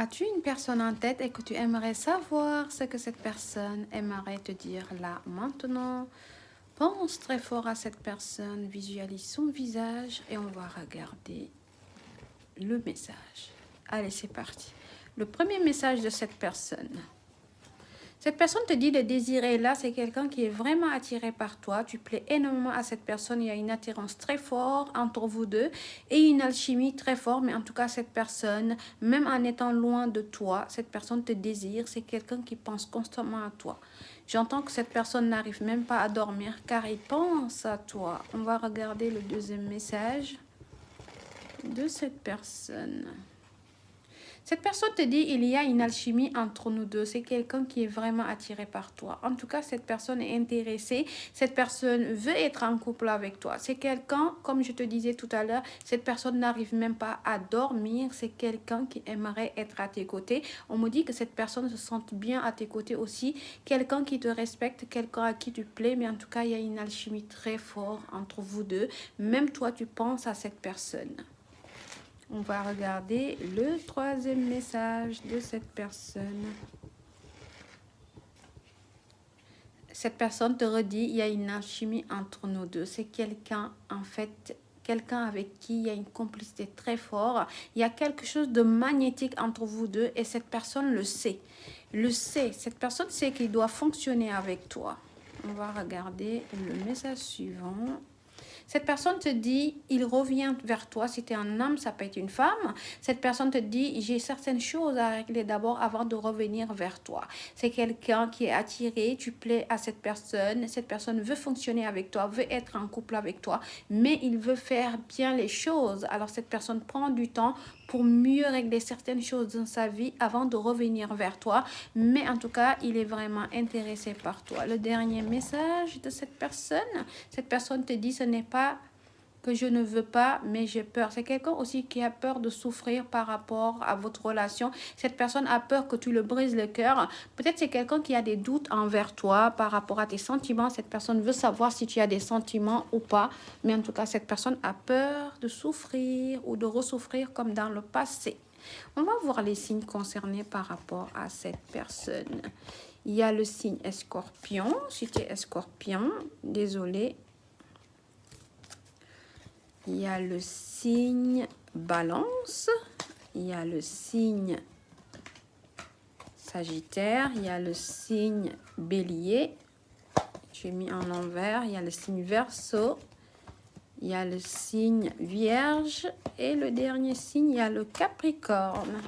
As-tu une personne en tête et que tu aimerais savoir ce que cette personne aimerait te dire là, maintenant? Pense très fort à cette personne, visualise son visage et on va regarder le message. Allez, c'est parti. Le premier message de cette personne. Cette personne te dit de désirer là, c'est quelqu'un qui est vraiment attiré par toi. Tu plais énormément à cette personne. Il y a une attirance très forte entre vous deux et une alchimie très forte. Mais en tout cas, cette personne, même en étant loin de toi, cette personne te désire. C'est quelqu'un qui pense constamment à toi. J'entends que cette personne n'arrive même pas à dormir car il pense à toi. On va regarder le deuxième message de cette personne. Cette personne te dit il y a une alchimie entre nous deux. C'est quelqu'un qui est vraiment attiré par toi. En tout cas, cette personne est intéressée. Cette personne veut être en couple avec toi. C'est quelqu'un, comme je te disais tout à l'heure, cette personne n'arrive même pas à dormir. C'est quelqu'un qui aimerait être à tes côtés. On me dit que cette personne se sente bien à tes côtés aussi. Quelqu'un qui te respecte, quelqu'un à qui tu plais. Mais en tout cas, il y a une alchimie très forte entre vous deux. Même toi, tu penses à cette personne. On va regarder le troisième message de cette personne. Cette personne te redit, il y a une alchimie entre nous deux. C'est quelqu'un, en fait, quelqu'un avec qui il y a une complicité très forte. Il y a quelque chose de magnétique entre vous deux et cette personne le sait. Le sait. Cette personne sait qu'il doit fonctionner avec toi. On va regarder le message suivant. Cette personne te dit, il revient vers toi. Si tu es un homme, ça peut être une femme. Cette personne te dit, j'ai certaines choses à régler d'abord avant de revenir vers toi. C'est quelqu'un qui est attiré, tu plais à cette personne. Cette personne veut fonctionner avec toi, veut être en couple avec toi, mais il veut faire bien les choses. Alors cette personne prend du temps pour mieux régler certaines choses dans sa vie avant de revenir vers toi. Mais en tout cas, il est vraiment intéressé par toi. Le dernier message de cette personne te dit, ce n'est pas que je ne veux pas, mais j'ai peur. C'est quelqu'un aussi qui a peur de souffrir par rapport à votre relation. Cette personne a peur que tu le brises le cœur. Peut-être c'est quelqu'un qui a des doutes envers toi par rapport à tes sentiments. Cette personne veut savoir si tu as des sentiments ou pas. Mais en tout cas, cette personne a peur de souffrir ou de ressouffrir comme dans le passé. On va voir les signes concernés par rapport à cette personne. Il y a le signe Scorpion. Si tu es Scorpion, désolé. Il y a le signe Balance, il y a le signe Sagittaire, il y a le signe Bélier, j'ai mis en envers, il y a le signe Verseau, il y a le signe Vierge et le dernier signe, il y a le Capricorne.